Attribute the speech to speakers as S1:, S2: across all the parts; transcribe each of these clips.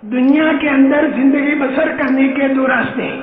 S1: دنیا کے اندر زندگی بسر کرنے کے دو راستے ہیں۔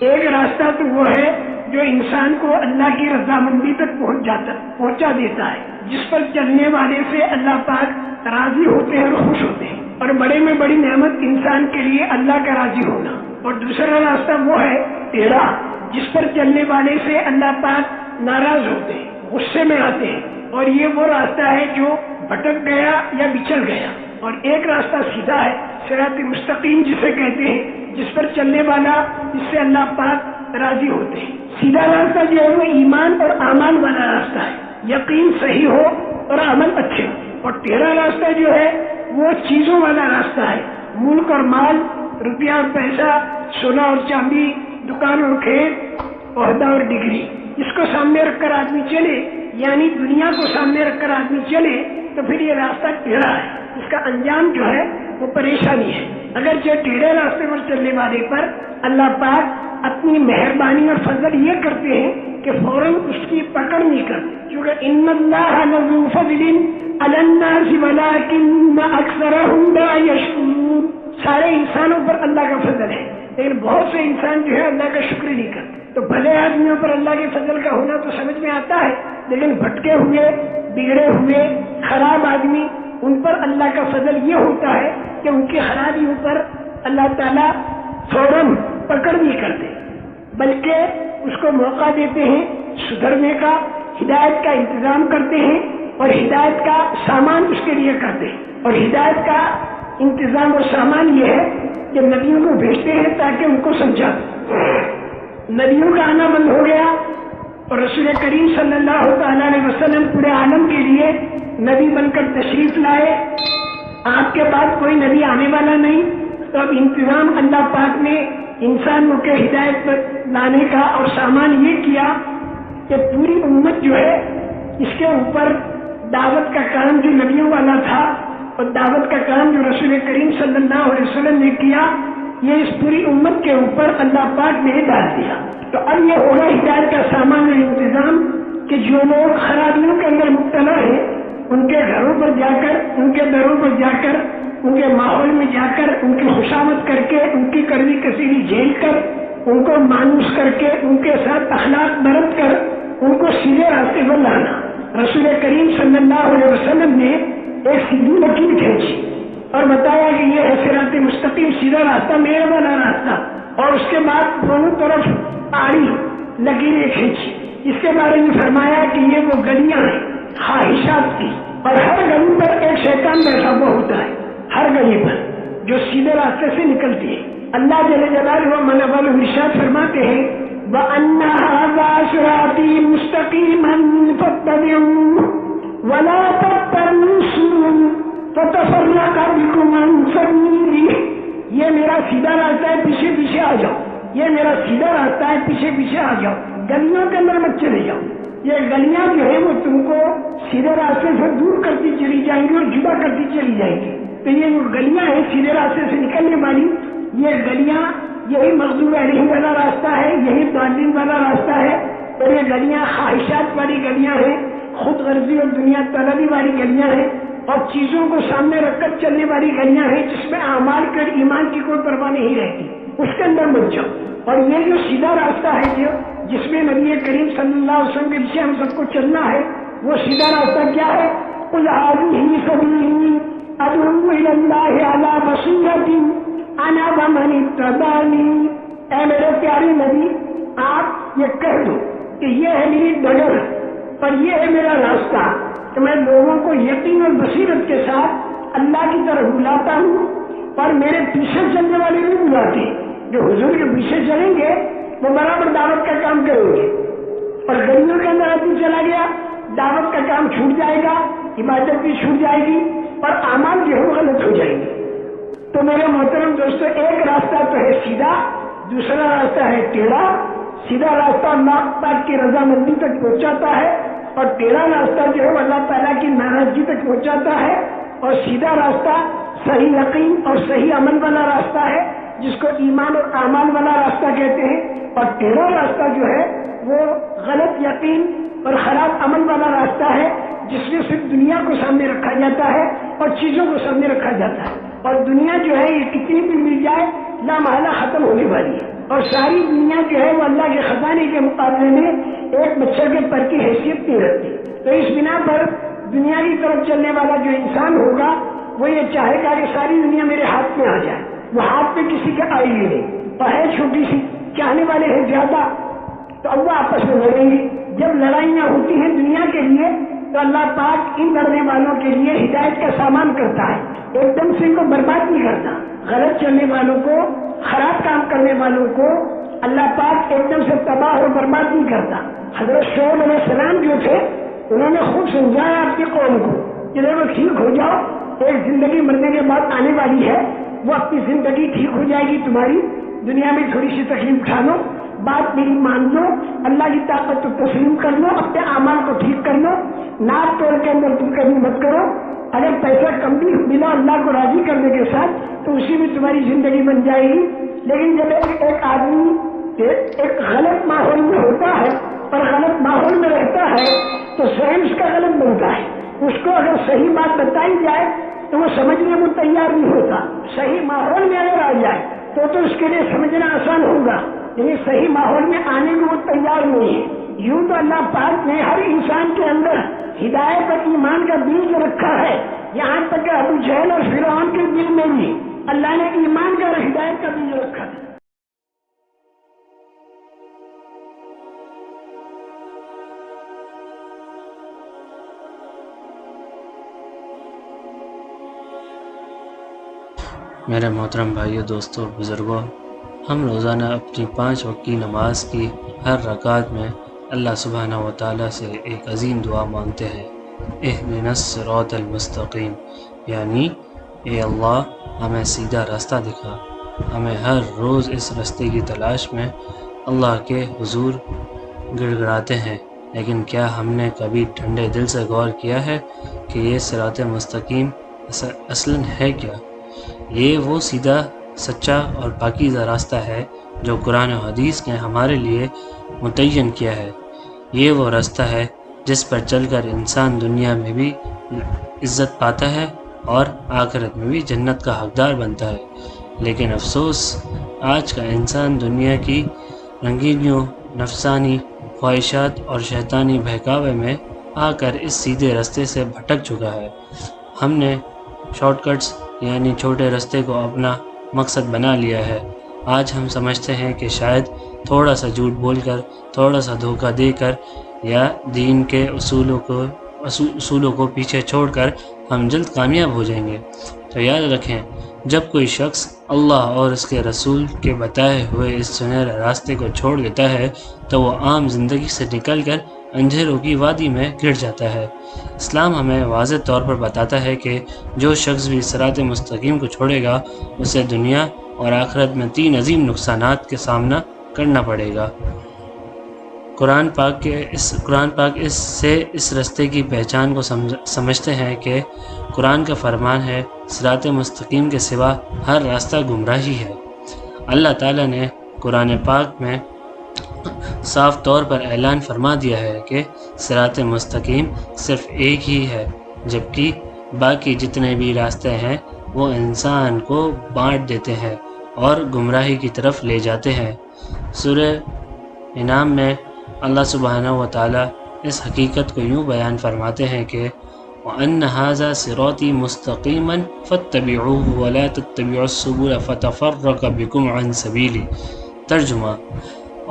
S1: ایک راستہ تو وہ ہے جو انسان کو اللہ کی رضامندی تک پہنچا دیتا ہے، جس پر چلنے والے سے اللہ پاک راضی ہوتے ہیں اور خوش ہوتے ہیں، اور بڑے میں بڑی نعمت انسان کے لیے اللہ کا راضی ہونا۔ اور دوسرا راستہ وہ ہے ٹیڑھا، جس پر چلنے والے سے اللہ پاک ناراض ہوتے ہیں، غصے میں آتے ہیں، اور یہ وہ راستہ ہے جو بھٹک گیا یا بچل گیا۔ اور ایک راستہ سیدھا ہے، صراط مستقیم جسے کہتے ہیں، جس پر چلنے والا، جس سے اللہ پاک راضی ہوتے ہیں۔ سیدھا راستہ جو ہے وہ ایمان اور اعمال والا راستہ ہے، یقین صحیح ہو اور عمل اچھے ہو۔ اور ٹیڑھا راستہ جو ہے وہ چیزوں والا راستہ ہے، ملک اور مال، روپیہ اور پیسہ، سونا اور چاندی، دکان اور کھیت، عہدہ اور ڈگری، اس کو سامنے رکھ کر آدمی چلے، یعنی دنیا کو سامنے رکھ کر آدمی چلے، تو پھر یہ راستہ ٹیڑھا ہے، اس کا انجام جو ہے وہ پریشانی ہے۔ اگرچہ ٹیڑھے راستے پر چلنے والے پر اللہ پاک اپنی مہربانی اور فضل یہ کرتے ہیں کہ فوراً اس کی پکڑ نہیں کرتے، کیونکہ ان اللہ لذو فضل علی الناس ولکن اکثرهم لا یشکرون۔ سارے انسانوں پر اللہ کا فضل ہے، لیکن بہت سے انسان جو ہے اللہ کا شکر نہیں کرتے۔ تو بھلے آدمیوں پر اللہ کے فضل کا ہونا تو سمجھ میں آتا ہے، لیکن بھٹکے ہوئے، بگڑے ہوئے، خراب آدمی، ان پر اللہ کا فضل یہ ہوتا ہے کہ ان کی خرابیوں پر اللہ تعالیٰ فوراً پکڑ نہیں کرتے، بلکہ اس کو موقع دیتے ہیں سدھرنے کا، ہدایت کا انتظام کرتے ہیں، اور ہدایت کا سامان اس کے لیے کرتے ہیں۔ اور ہدایت کا انتظام اور سامان یہ ہے کہ نبیوں کو بھیجتے ہیں تاکہ ان کو سمجھا۔ نبیوں کا آنا بند ہو گیا اور رسول کریم صلی اللہ تعالیٰ علیہ وسلم پورے عالم کے لیے نبی بن کر تشریف لائے۔ آپ کے بعد کوئی نبی آنے والا نہیں، تو اب انتظام اللہ پاک نے انسانوں کے ہدایت پر لانے کا اور سامان یہ کیا کہ پوری امت جو ہے اس کے اوپر دعوت کا کام جو نبیوں والا تھا اور دعوت کا کام جو رسول کریم صلی اللہ علیہ وسلم نے کیا، یہ اس پوری امت کے اوپر اللہ پاک نے ڈال دیا۔ تو اب یہ ہوگا ہدایت کا سامان اور انتظام کہ جو لوگ خرابیوں کے اندر مبتلا ہیں، ان کے گھروں پر جا کر، ان کے دروں پر جا کر، ان کے ماحول میں جا کر، ان کی خوشامد کر کے، ان کی کڑوی کثیری جھیل کر، ان کو مانوس کر کے، ان کے ساتھ اخلاق برت کر ان کو سیدھے راستے پر لانا۔ رسول کریم صلی اللہ علیہ وسلم نے ایک سیدھی لکیر کھینچی اور بتایا کہ یہ ہے صراط مستقیم، سیدھا راستہ، میرے والا راستہ، اور اس کے بعد دونوں طرف آڑی لکیریں کھینچی۔ اس کے بارے میں فرمایا کہ یہ وہ گلیاں ہیں خواہشات کی، اور ہر گلی پر ایک شیطان بیٹھا ہوا ہوتا ہے، ہر گلی پر جو سیدھے راستے سے نکلتی ہے۔ اللہ جل جلالہ من والہ ارشاد فرماتے ہیں وَأَنَّ هَذَا صِرَاطِي مُسْتَقِيمًا فَاتَّبِعُوهُ وَلَا تَتَّبِعُوا السُّبُلَ فَتَفَرَّقَ بِكُمْ عَنْ سَبِيلِهِ۔ یہ میرا سیدھا راستہ ہے، پیچھے پیچھے آ جاؤ، یہ میرا سیدھا راستہ ہے، پیچھے پیچھے آ جاؤ، گلیوں کے اندر مت چلے جاؤ۔ یہ گلیاں جو ہے وہ تم کو سیدھے راستے سے دور کرتی چلی جائیں گی اور جدا کرتی چلی جائیں گی۔ تو یہ جو گلیاں ہیں سیدھے راستے سے نکلنے والی، یہ گلیاں یہی مغضوب علیہم والا راستہ ہے، یہی ضالین والا راستہ ہے، اور یہ گلیاں خواہشات والی گلیاں ہیں، خود غرضی اور دنیا طلبی والی گلیاں ہیں، اور چیزوں کو سامنے رکھ کر چلنے والی گلیاں ہیں جس میں اعمال کر ایمان کی کوئی پرواہ نہیں رہتی، اس کے اندر مت جاؤ۔ اور یہ جو سیدھا راستہ ہے جس میں نبی کریم صلی اللہ علیہ وسلم کے پیچھے ہم سب کو چلنا ہے، وہ سیدھا راستہ کیا ہے؟ قُلْ هَٰذِهِ سَبِيلِي أَدْعُو إِلَى اللَّهِ عَلَىٰ بَصِيرَةٍ أَنَا وَمَنِ اتَّبَعَنِي۔ اے میرے پیارے نبی، آپ یہ کہہ دو کہ یہ ہے میری ڈگر اور یہ ہے میرا راستہ، کہ میں لوگوں کو یقین اور بصیرت کے ساتھ اللہ کی طرف بلاتا ہوں، اور میرے پیچھے چلنے والے نہیں بلاتے۔ جو حضور کے پیچھے چلیں گے وہ برابر دعوت کا کام کریں گے، اور گلیوں کے اندر آدمی چلا گیا، دعوت کا کام چھوٹ جائے گا، عبادت بھی چھوٹ جائے گی، اور اعمال جو ہے وہ غلط ہو جائیں گے۔ تو میرے محترم دوستو، ایک راستہ تو ہے سیدھا، دوسرا راستہ ہے ٹیڑھا۔ سیدھا راستہ اللہ پاک کی رضامندی تک پہنچاتا ہے، اور ٹیڑھا راستہ جو ہے وہ اللہ تعالیٰ کی ناراضگی تک پہنچاتا ہے۔ اور سیدھا راستہ صحیح یقین اور صحیح عمل والا راستہ ہے، جس کو ایمان اور اعمال والا راستہ کہتے ہیں۔ اور ٹیڑھا راستہ جو ہے وہ غلط یقین اور خراب عمل والا راستہ ہے، جس میں صرف دنیا کو سامنے رکھا جاتا ہے اور چیزوں کو سامنے رکھا جاتا ہے، اور دنیا جو ہے یہ کتنی بھی مل جائے لامحالہ ختم ہونے والی ہے، اور ساری دنیا جو ہے وہ اللہ کے خزانے کے مقابلے میں ایک مچھر کے پر کی حیثیت نہیں رکھتی۔ تو اس بنا پر دنیا کی طرف چلنے والا جو انسان ہوگا وہ یہ چاہے گا کہ ساری دنیا میرے ہاتھ میں آ جائے، وہ ہاتھ میں کسی کے آئی ہی نہیں، اور ہے چھوٹی سی، چاہنے والے ہیں زیادہ، تو اللہ آپس میں لڑیں گے۔ جب لڑائیاں ہوتی ہیں دنیا کے لیے تو اللہ پاک ان لڑنے والوں کے لیے ہدایت کا سامان کرتا ہے، ایک دم سے ان کو برباد نہیں کرتا۔ غلط چلنے والوں کو، خراب کام کرنے والوں کو اللہ پاک ایک دم سے تباہ اور برباد نہیں کرتا۔ حضرت شعیب علیہ السلام جو تھے انہوں نے خوب سمجھایا اپنی قوم کو کہ دیکھو ٹھیک ہو جاؤ، ایک زندگی مرنے کے بعد آنے والی ہے، وہ اپنی زندگی ٹھیک ہو جائے گی، تمہاری دنیا میں تھوڑی سی تکلیف اٹھا لو، بات میری مان لو، اللہ کی طاقت کو تسلیم کر لو، اپنے اعمال کو ٹھیک کر لو، ناپ توڑ کے اندر تم کبھی مت کرو، اگر پیسہ کم بھی ملا اللہ کو راضی کرنے کے ساتھ تو اسی میں تمہاری زندگی بن جائے گی۔ لیکن جب ایک آدمی ایک غلط ماحول میں ہوتا ہے اور غلط ماحول میں رہتا ہے تو ذہن اس کا غلط بنتا ہے، اس کو اگر صحیح بات بتائی جائے تو وہ سمجھنے کو تیار نہیں ہوتا، صحیح ماحول میں اگر آ جائے تو اس کے لیے سمجھنا آسان ہوگا، لیکن صحیح ماحول میں آنے کو وہ تیار نہیں ہے۔ یوں تو اللہ پاک نے ہر انسان کے اندر ہدایت اور ایمان کا بیج رکھا ہے، یہاں تک کہ ابو جہل اور فرعون کے دل میں بھی اللہ نے ایمان کا اور ہدایت کا بیج رکھا ہے۔
S2: میرے محترم بھائیو، دوستوں، بزرگوں، ہم روزانہ اپنی 5 وقت کی نماز کی ہر رکعت میں اللہ سبحانہ و تعالیٰ سے ایک عظیم دعا مانگتے ہیں، اہدنا الصراط المستقیم، یعنی اے اللہ ہمیں سیدھا راستہ دکھا۔ ہمیں ہر روز اس راستے کی تلاش میں اللہ کے حضور گڑ گڑاتے ہیں، لیکن کیا ہم نے کبھی ٹھنڈے دل سے غور کیا ہے کہ یہ صراط مستقیم اصلاً ہے کیا؟ یہ وہ سیدھا، سچا اور پاکیزہ راستہ ہے جو قرآن و حدیث نے ہمارے لیے متعین کیا ہے۔ یہ وہ راستہ ہے جس پر چل کر انسان دنیا میں بھی عزت پاتا ہے اور آخرت میں بھی جنت کا حقدار بنتا ہے۔ لیکن افسوس، آج کا انسان دنیا کی رنگینیوں، نفسانی خواہشات اور شیطانی بہکاوے میں آ کر اس سیدھے راستے سے بھٹک چکا ہے۔ ہم نے شارٹ کٹس یعنی چھوٹے راستے کو اپنا مقصد بنا لیا ہے۔ آج ہم سمجھتے ہیں کہ شاید تھوڑا سا جھوٹ بول کر، تھوڑا سا دھوکہ دے کر یا دین کے اصولوں کو پیچھے چھوڑ کر ہم جلد کامیاب ہو جائیں گے۔ تو یاد رکھیں، جب کوئی شخص اللہ اور اس کے رسول کے بتائے ہوئے اس سنہرے راستے کو چھوڑ دیتا ہے تو وہ عام زندگی سے نکل کر اندھیروں کی وادی میں گر جاتا ہے۔ اسلام ہمیں واضح طور پر بتاتا ہے کہ جو شخص بھی صراط مستقیم کو چھوڑے گا اسے دنیا اور آخرت میں 3 عظیم نقصانات کے سامنا کرنا پڑے گا۔ قرآن پاک اس راستے کی پہچان کو سمجھتے ہیں کہ قرآن کا فرمان ہے، صراط مستقیم کے سوا ہر راستہ گمراہی ہے۔ اللہ تعالیٰ نے قرآن پاک میں صاف طور پر اعلان فرما دیا ہے کہ صراط مستقیم صرف ایک ہی ہے، جبکہ باقی جتنے بھی راستے ہیں وہ انسان کو بانٹ دیتے ہیں اور گمراہی کی طرف لے جاتے ہیں۔ سورہ انعام میں اللہ سبحانہ و تعالیٰ اس حقیقت کو یوں بیان فرماتے ہیں کہ وَأَنَّ هَذَا صِرَاطِي مُسْتَقِيمًا فَاتَّبِعُوهُ وَلَا تَتَّبِعُوا السُّبُلَ فَتَفَرَّقَ بِكُمْ عَنْ سَبِيلِهِ۔ ترجمہ،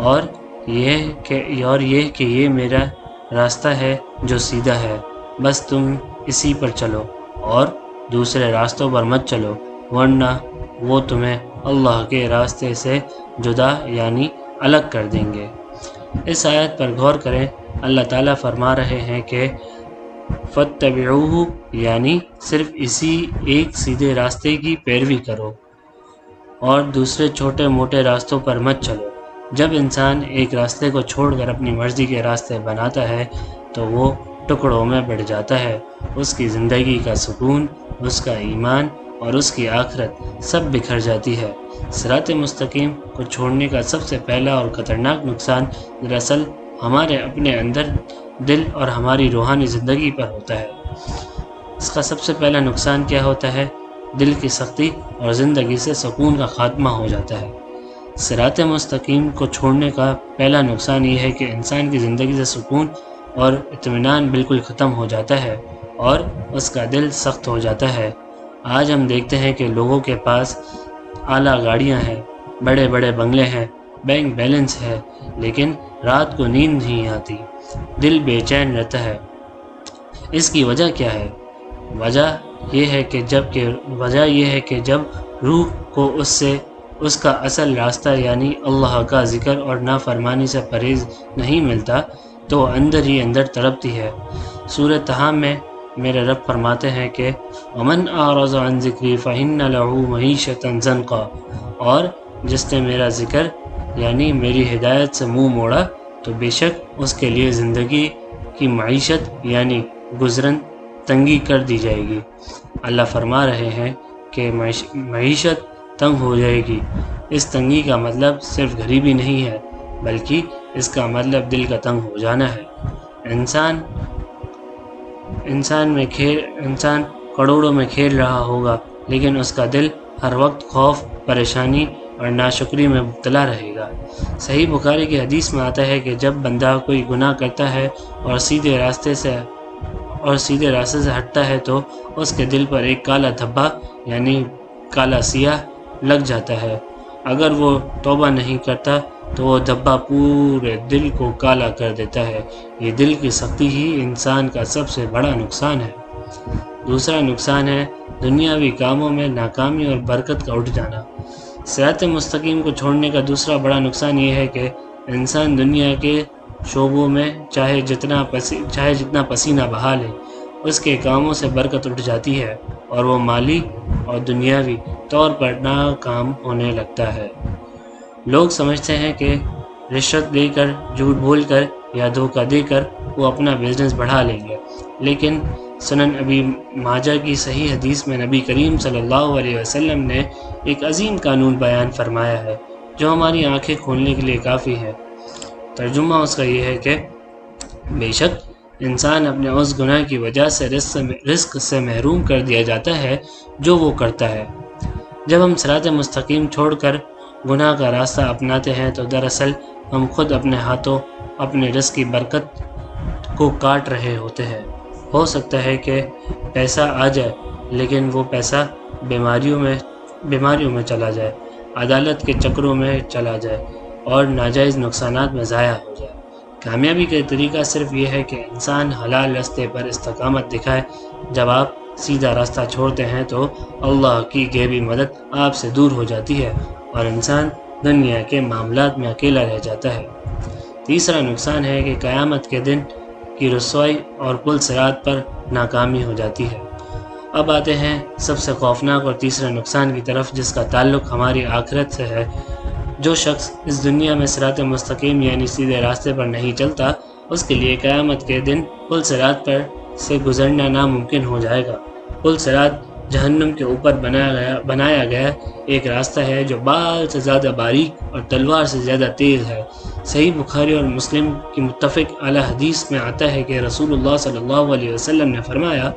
S2: اور یہ کہ یہ میرا راستہ ہے جو سیدھا ہے، بس تم اسی پر چلو اور دوسرے راستوں پر مت چلو، ورنہ وہ تمہیں اللہ کے راستے سے جدا یعنی الگ کر دیں گے۔ اس آیت پر غور کریں، اللہ تعالیٰ فرما رہے ہیں کہ فَاتَّبِعُوهُ یعنی صرف اسی ایک سیدھے راستے کی پیروی کرو اور دوسرے چھوٹے موٹے راستوں پر مت چلو۔ جب انسان ایک راستے کو چھوڑ کر اپنی مرضی کے راستے بناتا ہے تو وہ ٹکڑوں میں بڑھ جاتا ہے، اس کی زندگی کا سکون، اس کا ایمان اور اس کی آخرت سب بکھر جاتی ہے۔ صراط مستقیم کو چھوڑنے کا سب سے پہلا اور خطرناک نقصان دراصل ہمارے اپنے اندر دل اور ہماری روحانی زندگی پر ہوتا ہے۔ اس کا سب سے پہلا نقصان کیا ہوتا ہے؟ دل کی سختی اور زندگی سے سکون کا خاتمہ ہو جاتا ہے۔ صراط مستقیم کو چھوڑنے کا پہلا نقصان یہ ہے کہ انسان کی زندگی سے سکون اور اطمینان بالکل ختم ہو جاتا ہے اور اس کا دل سخت ہو جاتا ہے۔ آج ہم دیکھتے ہیں کہ لوگوں کے پاس اعلیٰ گاڑیاں ہیں، بڑے بڑے بنگلے ہیں، بینک بیلنس ہے، لیکن رات کو نیند نہیں آتی، دل بے چین رہتا ہے۔ اس کی وجہ کیا ہے؟ وجہ یہ ہے کہ جب روح کو اس کا اصل راستہ یعنی اللہ کا ذکر اور نافرمانی سے پرہیز نہیں ملتا تو وہ اندر ہی اندر تڑپتی ہے۔ سورہ طہ میں میرے رب فرماتے ہیں کہ وَمَنْ أَعْرَضَ عَنْ ذِكْرِي فَإِنَّ لَهُ مَعِيشَةً ضَنْكًا، اور جس نے میرا ذکر یعنی میری ہدایت سے منہ موڑا تو بے شک اس کے لیے زندگی کی معیشت یعنی گزرن تنگی کر دی جائے گی۔ اللہ فرما رہے ہیں کہ معیشت تنگ ہو جائے گی۔ اس تنگی کا مطلب صرف غریبی نہیں ہے، بلکہ اس کا مطلب دل کا تنگ ہو جانا ہے۔ انسان کروڑوں میں کھیل رہا ہوگا، لیکن اس کا دل ہر وقت خوف، پریشانی اور ناشکری میں مبتلا رہے گا۔ صحیح بخاری کی حدیث میں آتا ہے کہ جب بندہ کوئی گناہ کرتا ہے اور سیدھے راستے سے ہٹتا ہے تو اس کے دل پر ایک کالا دھبا یعنی کالا سیاہ لگ جاتا ہے۔ اگر وہ توبہ نہیں کرتا تو وہ دھبا پورے دل کو کالا کر دیتا ہے۔ یہ دل کی سختی ہی انسان کا سب سے بڑا نقصان ہے۔ دوسرا نقصان ہے دنیاوی کاموں میں ناکامی اور برکت کا اٹھ جانا۔ صراط مستقیم کو چھوڑنے کا دوسرا بڑا نقصان یہ ہے کہ انسان دنیا کے شعبوں میں چاہے جتنا پسینہ بہا لے، اس کے کاموں سے برکت اٹھ جاتی ہے اور وہ مالی اور دنیاوی طور پر ناکام ہونے لگتا ہے۔ لوگ سمجھتے ہیں کہ رشوت دے کر، جھوٹ بول کر یا دھوکہ دے کر وہ اپنا بزنس بڑھا لیں گے، لیکن سنن ابی ماجہ کی صحیح حدیث میں نبی کریم صلی اللہ علیہ وسلم نے ایک عظیم قانون بیان فرمایا ہے جو ہماری آنکھیں کھولنے کے لیے کافی ہے۔ ترجمہ اس کا یہ ہے کہ بے شک انسان اپنے اس گناہ کی وجہ سے رزق سے محروم کر دیا جاتا ہے جو وہ کرتا ہے۔ جب ہم صراط مستقیم چھوڑ کر گناہ کا راستہ اپناتے ہیں تو دراصل ہم خود اپنے ہاتھوں اپنے رزق کی برکت کو کاٹ رہے ہوتے ہیں۔ ہو سکتا ہے کہ پیسہ آ جائے، لیکن وہ پیسہ بیماریوں میں چلا جائے، عدالت کے چکروں میں چلا جائے اور ناجائز نقصانات میں ضائع ہو جائے۔ کامیابی کا طریقہ صرف یہ ہے کہ انسان حلال راستے پر استقامت دکھائے۔ جب آپ سیدھا راستہ چھوڑتے ہیں تو اللہ کی غیبی مدد آپ سے دور ہو جاتی ہے اور انسان دنیا کے معاملات میں اکیلا رہ جاتا ہے۔ تیسرا نقصان ہے کہ قیامت کے دن کی رسوائی اور پل صراط پر ناکامی ہو جاتی ہے۔ اب آتے ہیں سب سے خوفناک اور تیسرے نقصان کی طرف، جس کا تعلق ہماری آخرت سے ہے۔ جو شخص اس دنیا میں صراط مستقیم یعنی سیدھے راستے پر نہیں چلتا، اس کے لیے قیامت کے دن پل صراط پر سے گزرنا ناممکن ہو جائے گا۔ پل صراط جہنم کے اوپر بنایا گیا ایک راستہ ہے جو بال سے زیادہ باریک اور تلوار سے زیادہ تیز ہے۔ صحیح بخاری اور مسلم کی متفق اعلیٰ حدیث میں آتا ہے کہ رسول اللہ صلی اللہ علیہ وسلم نے فرمایا،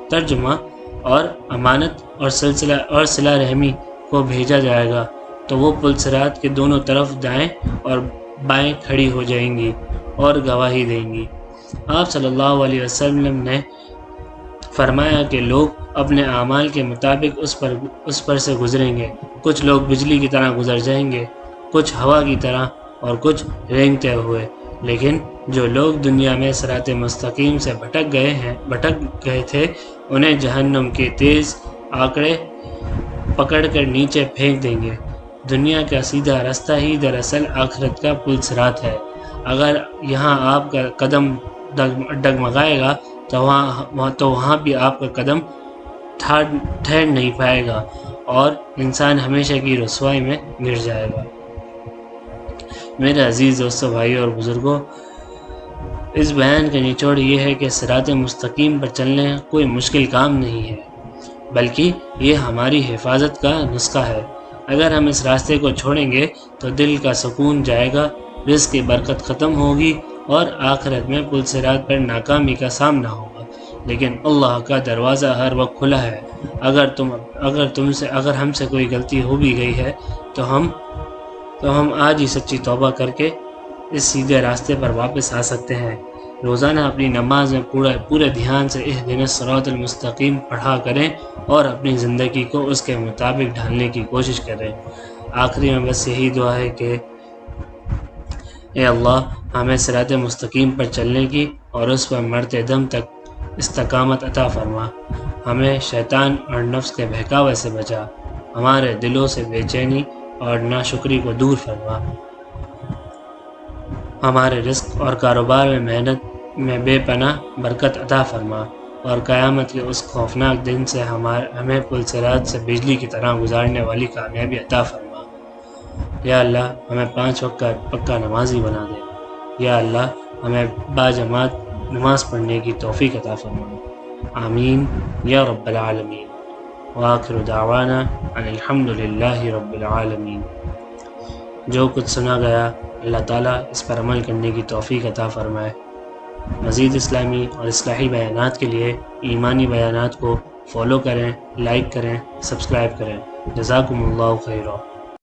S2: ترجمہ، اور امانت اور صلہ رحمی کو بھیجا جائے گا تو وہ پل صراط کے دونوں طرف دائیں اور بائیں کھڑی ہو جائیں گی اور گواہی دیں گی۔ آپ صلی اللہ علیہ وسلم نے فرمایا کہ لوگ اپنے اعمال کے مطابق اس پر سے گزریں گے۔ کچھ لوگ بجلی کی طرح گزر جائیں گے، کچھ ہوا کی طرح اور کچھ رینگتے ہوئے، لیکن جو لوگ دنیا میں صراط مستقیم سے بھٹک گئے تھے انہیں جہنم کے تیز آکڑے پکڑ کر نیچے پھینک دیں گے۔ دنیا کا سیدھا راستہ ہی دراصل آخرت کا پل صراط ہے۔ اگر یہاں آپ کا قدم ڈگمگائے گا تو وہاں بھی آپ کا قدم ٹھہر نہیں پائے گا اور انسان ہمیشہ کی رسوائی میں گر جائے گا۔ میرے عزیز دوستو، بھائیو اور بزرگوں، اس بیان کا نچوڑ یہ ہے کہ صراط مستقیم پر چلنا کوئی مشکل کام نہیں ہے، بلکہ یہ ہماری حفاظت کا نسخہ ہے۔ اگر ہم اس راستے کو چھوڑیں گے تو دل کا سکون جائے گا، رزق کی برکت ختم ہوگی اور آخرت میں پل صراط پر ناکامی کا سامنا ہوگا۔ لیکن اللہ کا دروازہ ہر وقت کھلا ہے. اگر ہم سے کوئی غلطی ہو بھی گئی ہے تو ہم آج ہی سچی توبہ کر کے اس سیدھے راستے پر واپس آ سکتے ہیں. روزانہ اپنی نماز میں پورے دھیان سے اہدنا الصراط المستقیم پڑھا کریں اور اپنی زندگی کو اس کے مطابق ڈھالنے کی کوشش کریں. آخری میں بس یہی دعا ہے کہ اے اللہ ہمیں صراط مستقیم پر چلنے کی اور اس پر مرتے دم تک استقامت عطا فرما. ہمیں شیطان اور نفس کے بہکاوے سے بچا. ہمارے دلوں سے بے چینی اور ناشکری کو دور فرما. ہمارے رزق اور کاروبار میں محنت میں بے پناہ برکت عطا فرما اور قیامت کے اس خوفناک دن سے ہمیں پل صراط سے بجلی کی طرح گزارنے والی کامیابی عطا فرما. یا اللہ ہمیں 5 وقت کا پکا نمازی بنا دے. یا اللہ ہمیں باجماعت نماز پڑھنے کی توفیق عطا فرما. آمین یا رب العالمین. وآخر دعوانا ان الحمد للہ رب العالمین. جو کچھ سنا گیا اللہ تعالیٰ اس پر عمل کرنے کی توفیق عطا فرمائے. مزید اسلامی اور اصلاحی بیانات کے لیے ایمانی بیانات کو فالو کریں، لائک کریں، سبسکرائب کریں. جزاکم اللہ خیرا.